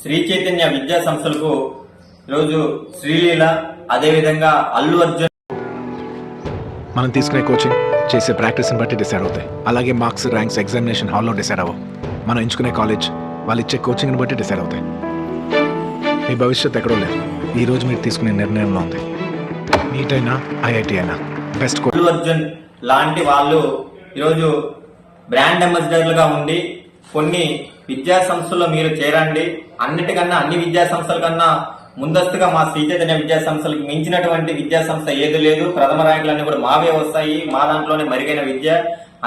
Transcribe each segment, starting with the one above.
శ్రీ చైతన్య విద్యా సంస్థలకు ఈరోజు శ్రీలీల అదేవిధంగా అల్లు అర్జున్ మనం తీసుకునే కోచింగ్ చేసే ప్రాక్టీస్ని బట్టి డిసైడ్ అవుతాయి. అలాగే మార్క్స్, ర్యాంక్స్ ఎగ్జామినేషన్ హాల్లో డిసైడ్ అవ్వవు. మనం ఎంచుకునే కాలేజ్ వాళ్ళు ఇచ్చే కోచింగ్ని బట్టి డిసైడ్ అవుతాయి. మీ భవిష్యత్తు ఎక్కడో లేదు, ఈరోజు మీరు తీసుకునే నిర్ణయంలో ఉంది. నీట్ అయినా ఐఐటి అయినా బెస్ట్. అల్లు అర్జున్ లాంటి వాళ్ళు ఈరోజు బ్రాండ్ అంబాసిడర్లుగా ఉండి కొన్ని విద్యా సంస్థల్లో మీరు చేరండి, అన్నిటికన్నా అన్ని విద్యా సంస్థల కన్నా ముందస్తుగా మా శ్రీ చైతన్య విద్యా సంస్థలకు మించినటువంటి విద్యా సంస్థ ఏది లేదు. ప్రథమ ర్యాంకులన్నీ కూడా మావే వస్తాయి, మా దాంట్లోనే మెరుగైన విద్య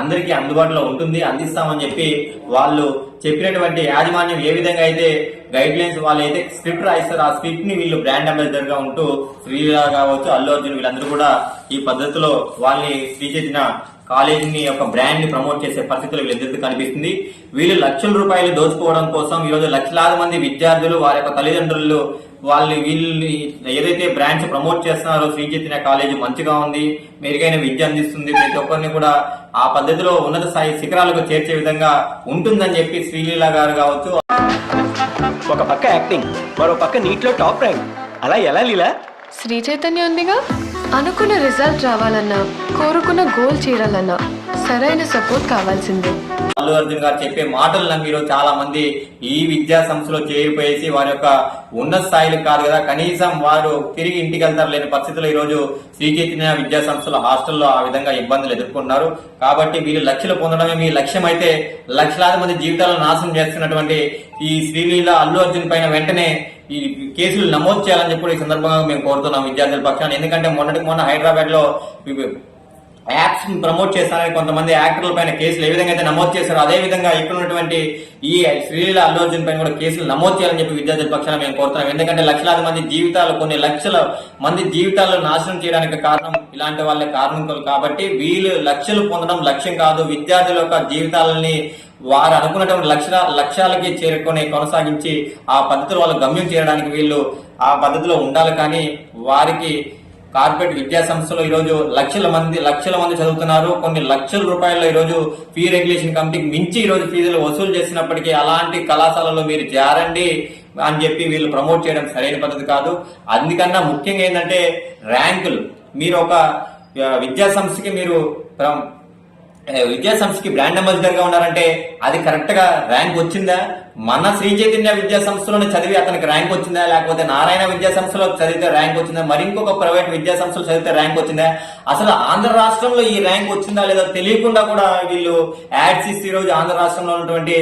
అందరికీ అందుబాటులో ఉంటుంది, అందిస్తామని చెప్పి వాళ్ళు చెప్పినటువంటి యాజమాన్యం ఏ విధంగా అయితే గైడ్ లైన్స్ వాళ్ళు అయితే స్క్రిప్ట్ రాయిస్తారు, ఆ స్క్రిప్ట్ ని వీళ్ళు బ్రాండ్ అంబాసిడర్ గా ఉంటూ శ్రీలీల కావచ్చు, అల్లు అర్జున్ వీళ్ళందరూ కూడా ఈ పద్ధతిలో వాళ్ళని శ్రీ చైతన్య కాలేజీని యొక్క బ్రాండ్ ని ప్రమోట్ చేసే పరిస్థితులు వీళ్ళిద్దరికీ కనిపిస్తుంది. వీళ్ళు లక్షల రూపాయలు దోచుకోవడం కోసం ఈరోజు లక్షలాది మంది విద్యార్థులు వారి యొక్క తల్లిదండ్రులు వీళ్ళు ఏదైతే బ్రాంచ్ ప్రమోట్ చేస్తున్నారో శ్రీ చైతన్య కాలేజీ మంచిగా ఉంది, మెరుగైన విద్య అందిస్తుంది, ప్రతి ఒక్కరిని కూడా ఆ పద్ధతిలో ఉన్నత స్థాయి శిఖరాలకు చేర్చే విధంగా ఉంటుందని చెప్పి శ్రీలీల గారు కావచ్చు. ఒక పక్క యాక్టింగ్, మరో పక్క నీటిలో టాప్ ర్యాంక్, అలా ఎలా లీలా? శ్రీ చైతన్య ఉందిగా, అనుకున్న రిజల్ట్ రావాలన్నా కోరుకున్న గోల్ చేరాలన్నా సరైన సపోర్ట్ కావాల్సిందే. అల్లు అర్జున్ గారు చెప్పే మాటలు నమ్మి చాలా మంది ఈ విద్యా సంస్థలో చేరిపోయేసి వారి యొక్క ఉన్నత స్థాయిలకు కాదు కదా, కనీసం వారు తిరిగి ఇంటికి వెళ్తారు లేని పరిస్థితుల్లో ఈరోజు శ్రీ చైతన్య విద్యా సంస్థల హాస్టల్లో ఆ విధంగా ఇబ్బందులు ఎదుర్కొన్నారు. కాబట్టి వీళ్ళు లక్షలు పొందడమే మీ లక్ష్యం అయితే లక్షలాది మంది జీవితాలను నాశనం చేస్తున్నటువంటి ఈ శ్రీలీల అల్లు అర్జున్ పైన వెంటనే ఈ కేసులు నమోదు చేయాలని చెప్పి ఈ సందర్భంగా మేము కోరుతున్నాం విద్యార్థుల పక్షాన్ని. ఎందుకంటే మొన్న హైదరాబాద్ లో యాప్స్ ప్రమోట్ చేస్తారని కొంతమంది యాక్టర్ల పైన కేసులు ఏ విధంగా అయితే నమోదు చేశారో అదే విధంగా ఇక్కడ ఉన్నటువంటి ఈ శ్రీలీల అల్లు అర్జున్ పైన కూడా కేసులు నమోదు చేయాలని చెప్పి విద్యార్థుల పక్షాన మేము కోరుతున్నాం. ఎందుకంటే లక్షలాది మంది జీవితాలు, కొన్ని లక్షల మంది జీవితాలను నాశనం చేయడానికి కారణం ఇలాంటి వాళ్ళే కారణం. కాబట్టి వీళ్ళు లక్షలు పొందడం లక్ష్యం కాదు, విద్యార్థుల యొక్క జీవితాలని వారు అనుకున్నటువంటి లక్ష్యాలకి చేరుకొని కొనసాగించి ఆ పద్ధతిలో వాళ్ళ గమ్యం చేరడానికి వీళ్ళు ఆ పద్ధతిలో ఉండాలి. కానీ వారికి కార్పొరేట్ విద్యా సంస్థలో ఈరోజు లక్షల మంది చదువుతున్నారు. కొన్ని లక్షల రూపాయల్లో ఈరోజు ఫీ రెగ్యులేషన్ కమిటీకి మించి ఈరోజు ఫీజులు వసూలు చేసినప్పటికీ అలాంటి కళాశాలలో మీరు చేరండి అని చెప్పి వీళ్ళు ప్రమోట్ చేయడం సరైన పద్ధతి కాదు. అందుకన్నా ముఖ్యంగా ఏంటంటే ర్యాంకులు. మీరు ఒక విద్యా సంస్థకి బ్రాండ్ అంబాసిడర్ గా ఉన్నారంటే అది కరెక్ట్ గా ర్యాంక్ వచ్చిందా? మన శ్రీ చైతన్య విద్యా సంస్థలోనే చదివి అతనికి ర్యాంక్ వచ్చిందా, లేకపోతే నారాయణ విద్యా సంస్థలో చదివితే ర్యాంక్ వచ్చిందా, మరి ఇంకొక ప్రైవేట్ విద్యా సంస్థలో చదివితే ర్యాంక్ వచ్చిందా? అసలు ఆంధ్ర రాష్ట్రంలో ఈ ర్యాంక్ వచ్చిందా లేదా తెలియకుండా కూడా వీళ్ళు యాడ్స్ ఇస్తే ఈరోజు ఆంధ్ర రాష్ట్రంలో ఉన్నటువంటి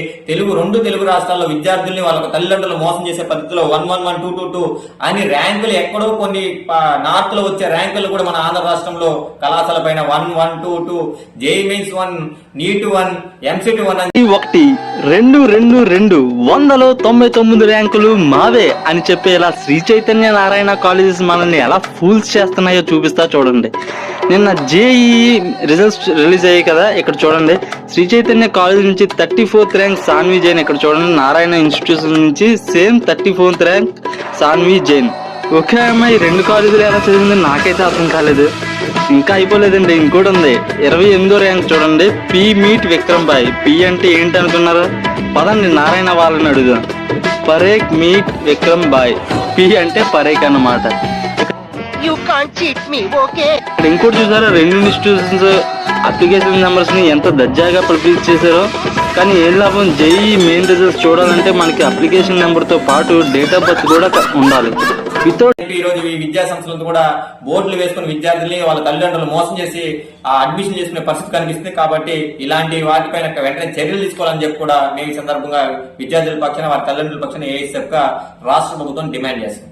రెండు తెలుగు రాష్ట్రాల్లో విద్యార్థుల్ని వాళ్ళ తల్లిదండ్రులు మోసం చేసే పద్ధతిలో 111, 222 అని ర్యాంకులు ఎక్కడో కొన్ని నార్త్ లో వచ్చే ర్యాంకులు కూడా మన ఆంధ్ర రాష్ట్రంలో కళాశాల పైన 1122 జేఈ మెయిన్స్ 1, నీట్ 1, ఎంసెట్ 1 అని 1, 2, 2, 199 ర్యాంకులు మావే అని చెప్పేలా శ్రీ చైతన్య నారాయణ కాలేజెస్ మనల్ని ఎలా ఫూల్స్ చేస్తున్నాయో చూపిస్తా చూడండి. నిన్న జేఈ రిజల్ట్స్ రిలీజ్ అయ్యాయి కదా, ఇక్కడ చూడండి. శ్రీ చైతన్య కాలేజ్ నుంచి 34th ర్యాంక్ సాన్వి జైన్, ఇక్కడ చూడండి. నారాయణ ఇన్స్టిట్యూషన్ నుంచి same 34th rank Sanvi Jain. ఒకే అమ్మాయి రెండు కాలేజీలు ఎలా చదివింది నాకైతే అర్థం కాలేదు. ఇంకా అయిపోలేదండి, ఇంకోటి ఉంది. 28వ ర్యాంక్ చూడండి, పి మీట్ విక్రమ్ బాయ్. పి అంటే ఏంటి అనుకున్నారా? పదండి నారాయణ వాళ్ళని అడుగుదాం. పరేక్ మీట్ విక్రమ్ బాయ్. పి అంటే పరేక్ అన్నమాట. ఇంకోటి చూసారా, 2 ఇన్స్టిట్యూషన్స్ అప్లికేషన్ నెంబర్స్ ని ఎంత దర్జాగా పబ్లిష్ చేశారో. కానీ ఏం లాభం, జేఈ మెయిన్ రిజల్ట్స్ చూడాలంటే మనకి అప్లికేషన్ నెంబర్ తో పాటు డేట్ ఆఫ్ బర్త్ కూడా ఉండాలి. ఈ రోజు ఈ విద్యా సంస్థలను కూడా బోర్డులు వేసుకుని విద్యార్థుల్ని వాళ్ళ తల్లిదండ్రులు మోసం చేసి ఆ అడ్మిషన్ చేసుకునే పరిస్థితి కనిపిస్తుంది. కాబట్టి ఇలాంటి వాటిపైన వెంటనే చర్యలు తీసుకోవాలని చెప్పి కూడా మేము ఈ సందర్భంగా విద్యార్థుల పక్షాన వారి తల్లిదండ్రుల పక్షాన ఏఎస్ఎఫ్ గా రాష్ట్ర ప్రభుత్వం డిమాండ్ చేస్తుంది.